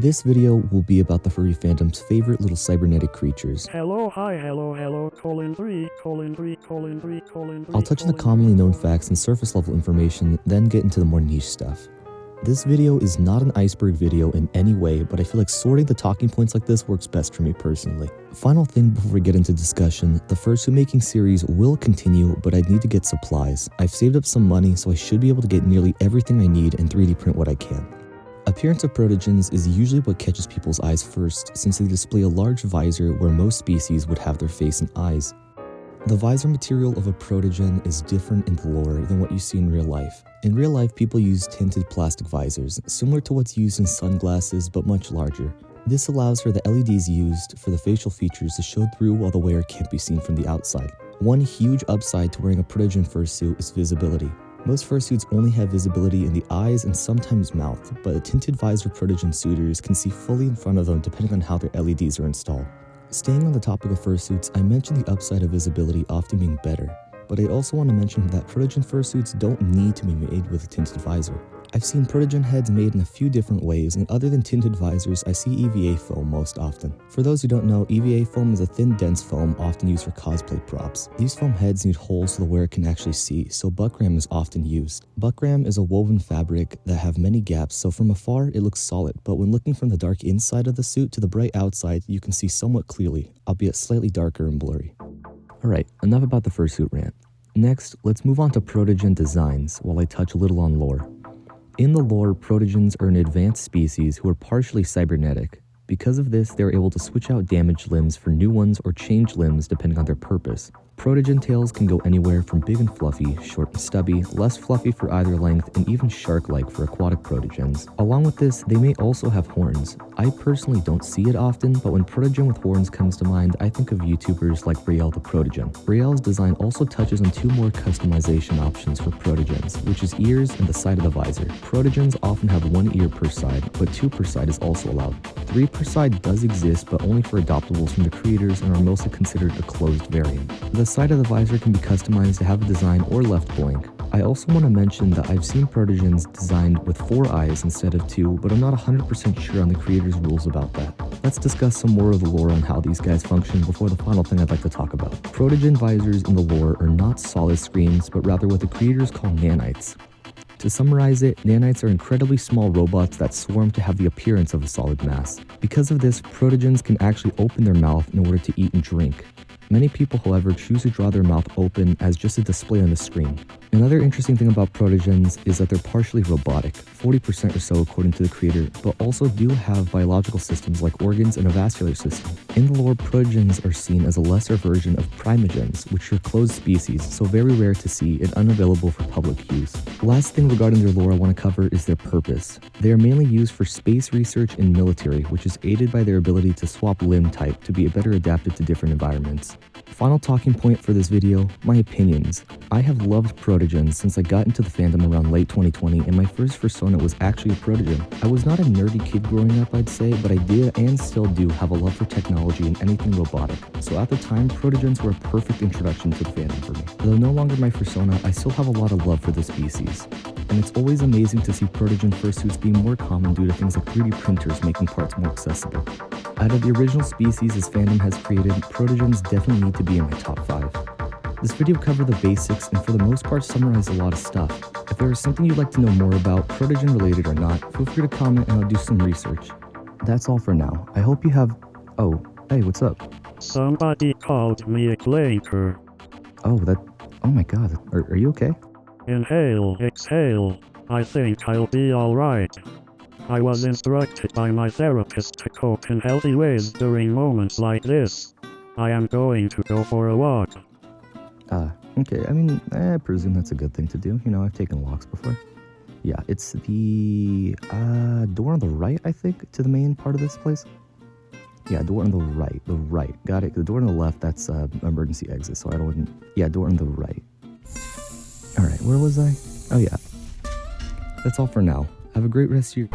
This video will be about the furry fandom's favorite little cybernetic creatures. Hello, hi, hello, colon 3, colon 3, colon 3, colon 3. I'll touch on the commonly known facts and surface level information, then get into the more niche stuff. This video is not an iceberg video in any way, but I feel like sorting the talking points like this works best for me personally. Final thing before we get into discussion, the fursuit making series will continue, but I need to get supplies. I've saved up some money, so I should be able to get nearly everything I need and 3D print what I can. Appearance of protogens is usually what catches people's eyes first, since they display a large visor where most species would have their face and eyes. The visor material of a protogen is different in the lore than what you see in real life. In real life, people use tinted plastic visors, similar to what's used in sunglasses but much larger. This allows for the LEDs used for the facial features to show through while the wearer can't be seen from the outside. One huge upside to wearing a protogen fursuit is visibility. Most fursuits only have visibility in the eyes and sometimes mouth, but a tinted visor protogen suitors can see fully in front of them depending on how their LEDs are installed. Staying on the topic of fursuits, I mentioned the upside of visibility often being better, but I also want to mention that protogen fursuits don't need to be made with a tinted visor. I've seen protogen heads made in a few different ways, and other than tinted visors, I see EVA foam most often. For those who don't know, EVA foam is a thin, dense foam often used for cosplay props. These foam heads need holes so the wearer can actually see, so buckram is often used. Buckram is a woven fabric that have many gaps, so from afar it looks solid, but when looking from the dark inside of the suit to the bright outside, you can see somewhat clearly, albeit slightly darker and blurry. Alright, enough about the fursuit rant. Next, let's move on to protogen designs, while I touch a little on lore. In the lore, protogens are an advanced species who are partially cybernetic. Because of this, they are able to switch out damaged limbs for new ones or change limbs depending on their purpose. Protogen tails can go anywhere from big and fluffy, short and stubby, less fluffy for either length, and even shark-like for aquatic protogens. Along with this, they may also have horns. I personally don't see it often, but when protogen with horns comes to mind, I think of YouTubers like Brielle the Protogen. Brielle's design also touches on two more customization options for protogens, which is ears and the side of the visor. Protogens often have one ear per side, but two per side is also allowed. Three per side does exist, but only for adoptables from the creators and are mostly considered a closed variant. The side of the visor can be customized to have a design or left blank. I also want to mention that I've seen protogens designed with 4 eyes instead of 2, but I'm not 100% sure on the creator's rules about that. Let's discuss some more of the lore on how these guys function before the final thing I'd like to talk about. Protogen visors in the lore are not solid screens, but rather what the creators call nanites. To summarize it, nanites are incredibly small robots that swarm to have the appearance of a solid mass. Because of this, protogens can actually open their mouth in order to eat and drink. Many people, however, choose to draw their mouth open as just a display on the screen. Another interesting thing about protogens is that they're partially robotic, 40% or so according to the creator, but also do have biological systems like organs and a vascular system. In the lore, protogens are seen as a lesser version of primogens, which are closed species, so very rare to see and unavailable for public use. Last thing regarding their lore I want to cover is their purpose. They are mainly used for space research and military, which is aided by their ability to swap limb type to be better adapted to different environments. Final talking point for this video, my opinions. I have loved protogens since I got into the fandom around late 2020, and my first fursona was actually a protogen. I was not a nerdy kid growing up, I'd say, but I did and still do have a love for technology and anything robotic. So at the time, protogens were a perfect introduction to the fandom for me. Though no longer my fursona, I still have a lot of love for the species. And it's always amazing to see protogen fursuits being more common due to things like 3D printers making parts more accessible. Out of the original species this fandom has created, protogens definitely need to be in my top 5. This video covered the basics and for the most part summarized a lot of stuff. If there is something you'd like to know more about, protogen related or not, feel free to comment and I'll do some research. That's all for now. I hope you have... Oh, hey, what's up? Somebody called me a clanker. Oh, oh my god, are you okay? Inhale, exhale. I think I'll be alright. I was instructed by my therapist to cope in healthy ways during moments like this. I am going to go for a walk. Okay, I mean, I presume that's a good thing to do. You know, I've taken walks before. Yeah, it's the, door on the right, I think, to the main part of this place. Yeah, door on the right, got it. The door on the left, that's, emergency exit, so I don't, yeah, door on the right. Alright, where was I? Oh yeah. That's all for now. Have a great rest of your...